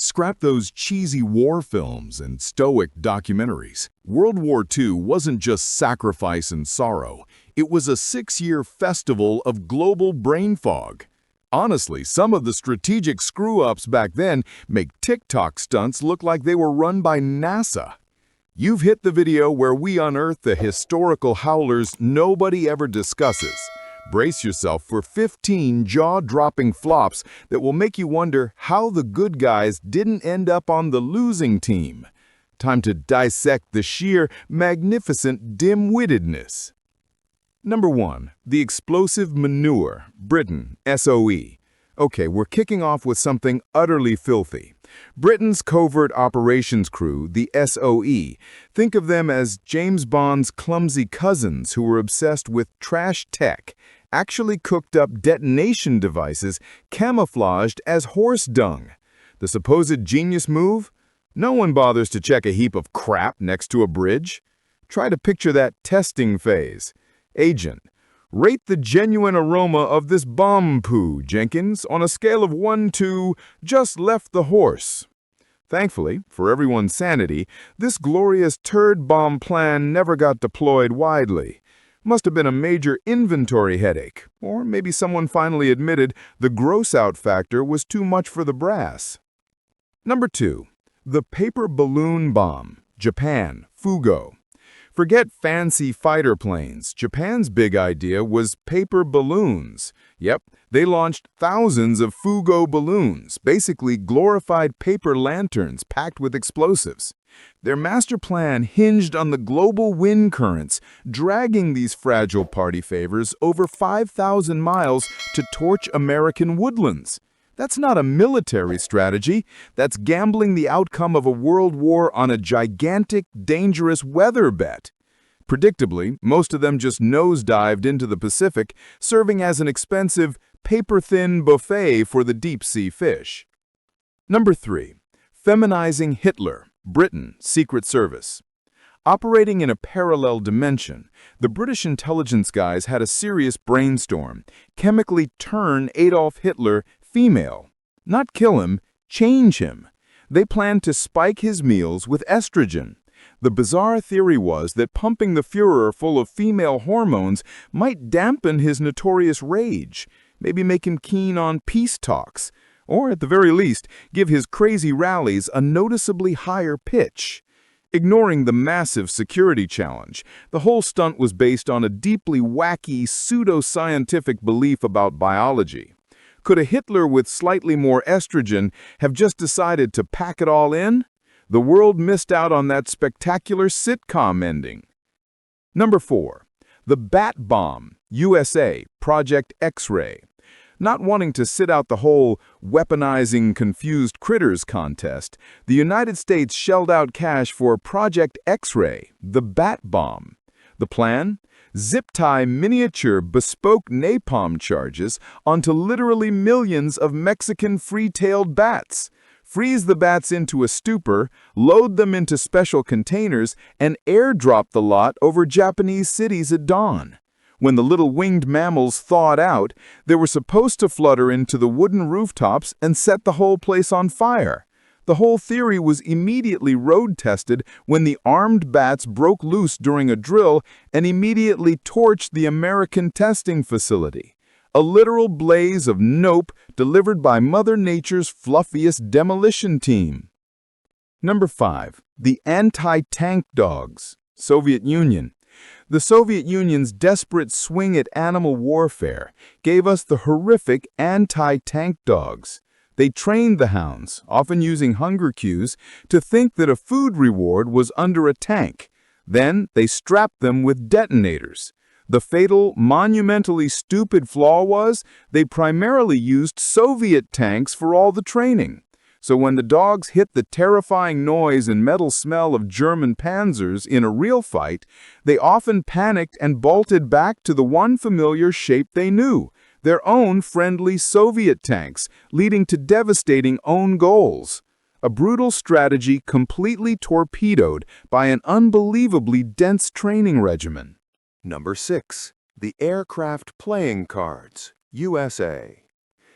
Scrap those cheesy war films and stoic documentaries. World War II wasn't just sacrifice and sorrow. It was a 6-year festival of global brain fog. Honestly, some of the strategic screw-ups back then make TikTok stunts look like they were run by NASA. You've hit the video where we unearth the historical howlers nobody ever discusses. Brace yourself for 15 jaw-dropping flops that will make you wonder how the good guys didn't end up on the losing team. Time to dissect the sheer, magnificent dim-wittedness. Number 1. The Explosive Manure, Britain, SOE. Okay, we're kicking off with something utterly filthy. Britain's covert operations crew, the SOE, think of them as James Bond's clumsy cousins who were obsessed with trash tech, actually cooked up detonation devices camouflaged as horse dung. The supposed genius move? No one bothers to check a heap of crap next to a bridge. Try to picture that testing phase. Agent, rate the genuine aroma of this bomb poo, Jenkins, on a scale of 1 to just left the horse. Thankfully, for everyone's sanity, this glorious turd bomb plan never got deployed widely. Must have been a major inventory headache, or maybe someone finally admitted the gross-out factor was too much for the brass. Number 2. The Paper Balloon Bomb, Japan, Fugo. Forget fancy fighter planes. Japan's big idea was paper balloons. Yep, they launched thousands of Fugo balloons, basically glorified paper lanterns packed with explosives. Their master plan hinged on the global wind currents, dragging these fragile party favors over 5,000 miles to torch American woodlands. That's not a military strategy. That's gambling the outcome of a world war on a gigantic, dangerous weather bet. Predictably, most of them just nosedived into the Pacific, serving as an expensive, paper-thin buffet for the deep-sea fish. Number 3. Feminizing Hitler, Britain, Secret Service. Operating in a parallel dimension, the British intelligence guys had a serious brainstorm, chemically turn Adolf Hitler female. Not kill him, change him. They planned to spike his meals with estrogen. The bizarre theory was that pumping the Führer full of female hormones might dampen his notorious rage, maybe make him keen on peace talks, or at the very least, give his crazy rallies a noticeably higher pitch. Ignoring the massive security challenge, the whole stunt was based on a deeply wacky, pseudo-scientific belief about biology. Could a Hitler with slightly more estrogen have just decided to pack it all in? The world missed out on that spectacular sitcom ending. Number 4. The Bat Bomb, USA, Project X-Ray. Not wanting to sit out the whole weaponizing confused critters contest, the United States shelled out cash for Project X-Ray, the Bat Bomb. The plan? Zip-tie miniature bespoke napalm charges onto literally millions of Mexican free-tailed bats. Freeze the bats into a stupor, load them into special containers, and airdrop the lot over Japanese cities at dawn. When the little winged mammals thawed out, they were supposed to flutter into the wooden rooftops and set the whole place on fire. The whole theory was immediately road-tested when the armed bats broke loose during a drill and immediately torched the American testing facility. A literal blaze of nope delivered by Mother Nature's fluffiest demolition team. Number 5. The Anti-Tank Dogs, Soviet Union. The Soviet Union's desperate swing at animal warfare gave us the horrific anti-tank dogs. They trained the hounds, often using hunger cues, to think that a food reward was under a tank. Then they strapped them with detonators. The fatal, monumentally stupid flaw was they primarily used Soviet tanks for all the training. So when the dogs hit the terrifying noise and metal smell of German panzers in a real fight, they often panicked and bolted back to the one familiar shape they knew, their own friendly Soviet tanks, leading to devastating own goals. A brutal strategy completely torpedoed by an unbelievably dense training regimen. Number 6. The Aircraft Playing Cards, USA.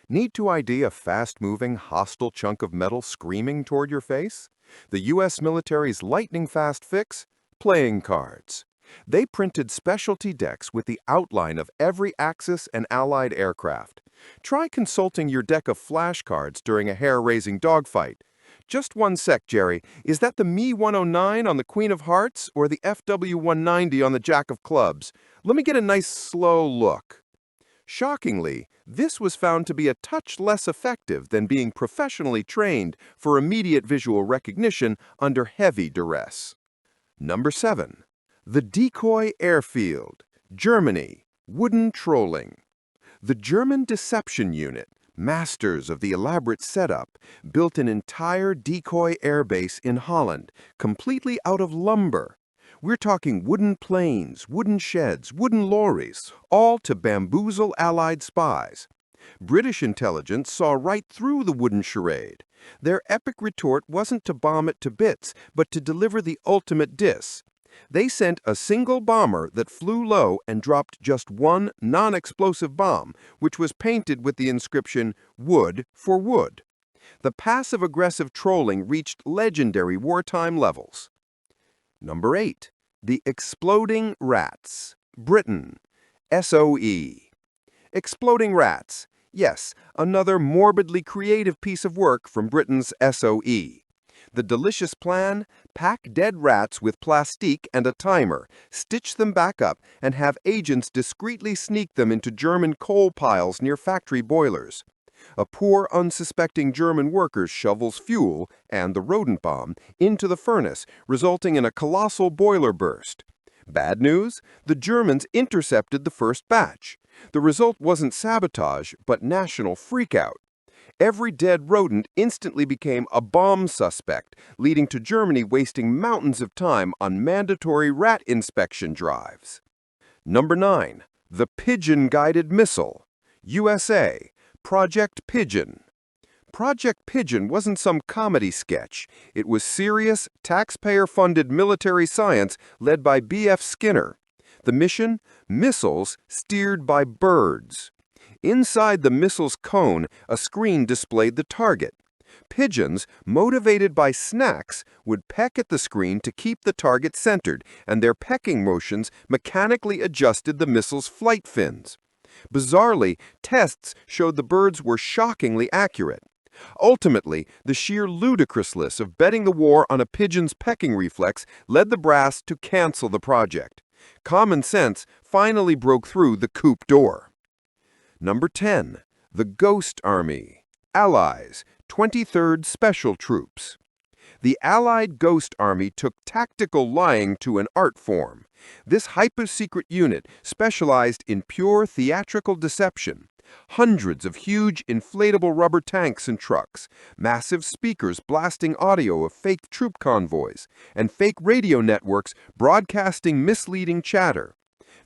Need to ID a fast-moving, hostile chunk of metal screaming toward your face? The U.S. military's lightning-fast fix? Playing cards. They printed specialty decks with the outline of every Axis and Allied aircraft. Try consulting your deck of flashcards during a hair-raising dogfight. Just one sec, Jerry. Is that the Me 109 on the Queen of Hearts or the FW 190 on the Jack of Clubs? Let me get a nice slow look. Shockingly, this was found to be a touch less effective than being professionally trained for immediate visual recognition under heavy duress. Number 7. The Decoy Airfield, Germany, Wooden Trolling. The German Deception Unit, masters of the elaborate setup, built an entire decoy airbase in Holland, completely out of lumber. We're talking wooden planes, wooden sheds, wooden lorries, all to bamboozle Allied spies. British intelligence saw right through the wooden charade. Their epic retort wasn't to bomb it to bits, but to deliver the ultimate diss. They sent a single bomber that flew low and dropped just one non-explosive bomb, which was painted with the inscription, "Wood for Wood." The passive-aggressive trolling reached legendary wartime levels. Number 8. The Exploding Rats, Britain, SOE. Exploding Rats. Yes, another morbidly creative piece of work from Britain's SOE. The delicious plan? Pack dead rats with plastique and a timer, stitch them back up, and have agents discreetly sneak them into German coal piles near factory boilers. A poor, unsuspecting German worker shovels fuel, and the rodent bomb, into the furnace, resulting in a colossal boiler burst. Bad news? The Germans intercepted the first batch. The result wasn't sabotage, but national freakout. Every dead rodent instantly became a bomb suspect, leading to Germany wasting mountains of time on mandatory rat inspection drives. Number 9. The Pigeon-Guided Missile, USA, Project Pigeon. Project Pigeon wasn't some comedy sketch. It was serious, taxpayer-funded military science led by B.F. Skinner. The mission? Missiles steered by birds. Inside the missile's cone, a screen displayed the target. Pigeons, motivated by snacks, would peck at the screen to keep the target centered, and their pecking motions mechanically adjusted the missile's flight fins. Bizarrely, tests showed the birds were shockingly accurate. Ultimately, the sheer ludicrousness of betting the war on a pigeon's pecking reflex led the brass to cancel the project. Common sense finally broke through the coupe door. Number 10. The Ghost Army, Allies, 23rd Special Troops. The Allied Ghost Army took tactical lying to an art form. This hyper-secret unit specialized in pure theatrical deception. Hundreds of huge inflatable rubber tanks and trucks, massive speakers blasting audio of fake troop convoys, and fake radio networks broadcasting misleading chatter.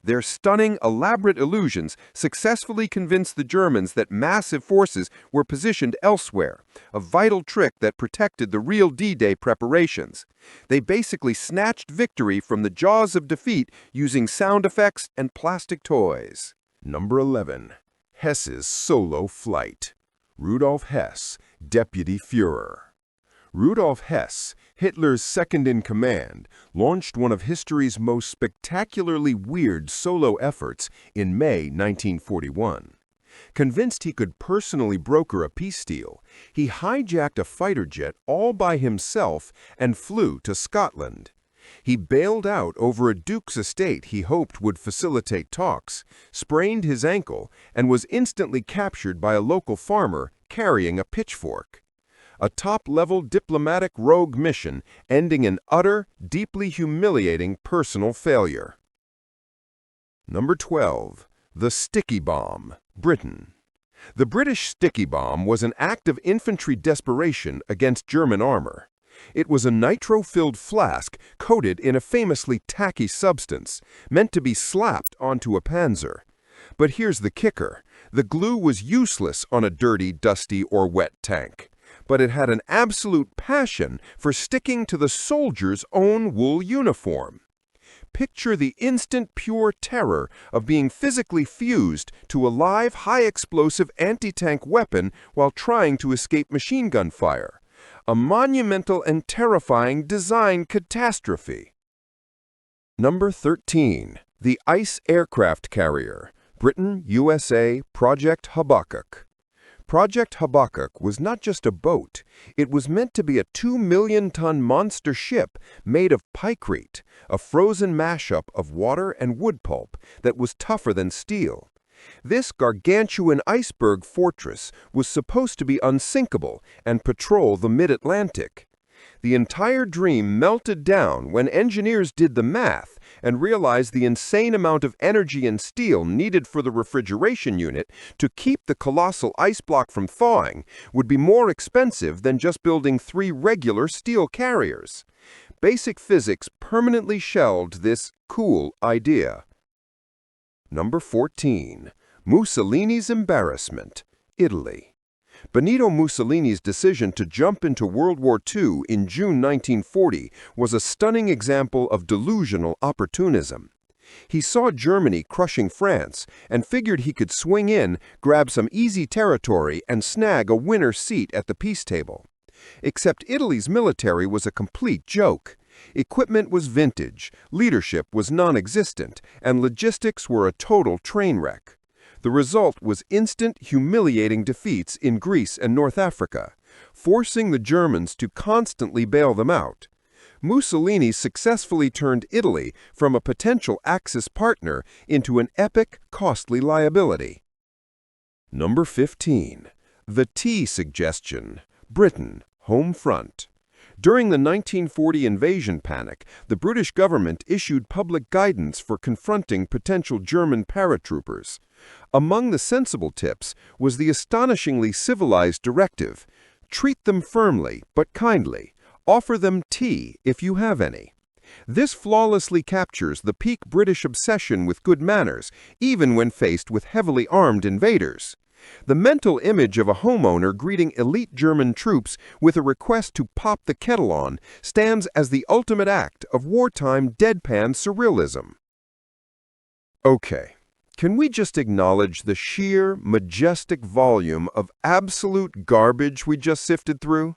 Their stunning, elaborate illusions successfully convinced the Germans that massive forces were positioned elsewhere, a vital trick that protected the real D-Day preparations. They basically snatched victory from the jaws of defeat using sound effects and plastic toys. Number 11. Hess's Solo Flight, Rudolf Hess, Deputy Führer. Rudolf Hess, Hitler's second-in-command, launched one of history's most spectacularly weird solo efforts in May 1941. Convinced he could personally broker a peace deal, he hijacked a fighter jet all by himself and flew to Scotland. He bailed out over a duke's estate he hoped would facilitate talks, sprained his ankle, and was instantly captured by a local farmer carrying a pitchfork. A top-level diplomatic rogue mission ending in utter, deeply humiliating personal failure. Number 12. The Sticky Bomb, Britain. The British sticky bomb was an act of infantry desperation against German armor. It was a nitro-filled flask coated in a famously tacky substance, meant to be slapped onto a panzer. But here's the kicker. The glue was useless on a dirty, dusty, or wet tank. But it had an absolute passion for sticking to the soldier's own wool uniform. picture the instant pure terror of being physically fused to a live, high-explosive anti-tank weapon while trying to escape machine gun fire. A monumental and terrifying design catastrophe. Number 13. The Ice Aircraft Carrier, Britain, USA, Project Habakkuk. Project Habakkuk was not just a boat. It was meant to be a 2-million-ton monster ship made of pykrete, a frozen mashup of water and wood pulp that was tougher than steel. This gargantuan iceberg fortress was supposed to be unsinkable and patrol the mid-Atlantic. The entire dream melted down when engineers did the math and realized the insane amount of energy and steel needed for the refrigeration unit to keep the colossal ice block from thawing would be more expensive than just building 3 regular steel carriers. Basic physics permanently shelved this cool idea. Number 14. Mussolini's Embarrassment, Italy. Benito Mussolini's decision to jump into World War II in June 1940 was a stunning example of delusional opportunism. He saw Germany crushing France and figured he could swing in, grab some easy territory, and snag a winner seat at the peace table. Except Italy's military was a complete joke. Equipment was vintage, leadership was non-existent, and logistics were a total train wreck. The result was instant, humiliating defeats in Greece and North Africa, forcing the Germans to constantly bail them out. Mussolini successfully turned Italy from a potential Axis partner into an epic, costly liability. Number 15. The Tea Suggestion, Britain, Home Front. During the 1940 invasion panic, the British government issued public guidance for confronting potential German paratroopers. Among the sensible tips was the astonishingly civilized directive: treat them firmly but kindly. Offer them tea if you have any. This flawlessly captures the peak British obsession with good manners, even when faced with heavily armed invaders. The mental image of a homeowner greeting elite German troops with a request to pop the kettle on stands as the ultimate act of wartime deadpan surrealism. Okay, can we just acknowledge the sheer, majestic volume of absolute garbage we just sifted through?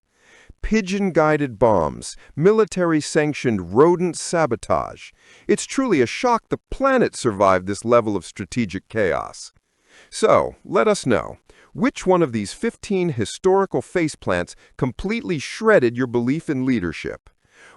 Pigeon-guided bombs, military-sanctioned rodent sabotage. It's truly a shock the planet survived this level of strategic chaos. So, let us know, which one of these 15 historical faceplants completely shredded your belief in leadership?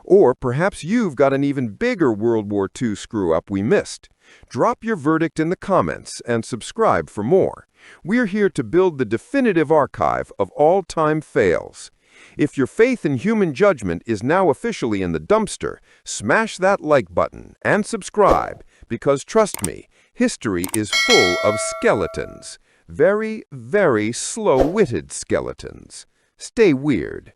Or perhaps you've got an even bigger World War II screw-up we missed. Drop your verdict in the comments and subscribe for more. We're here to build the definitive archive of all-time fails. If your faith in human judgment is now officially in the dumpster, smash that like button and subscribe, because trust me, history is full of skeletons. Very, very slow-witted skeletons. Stay weird.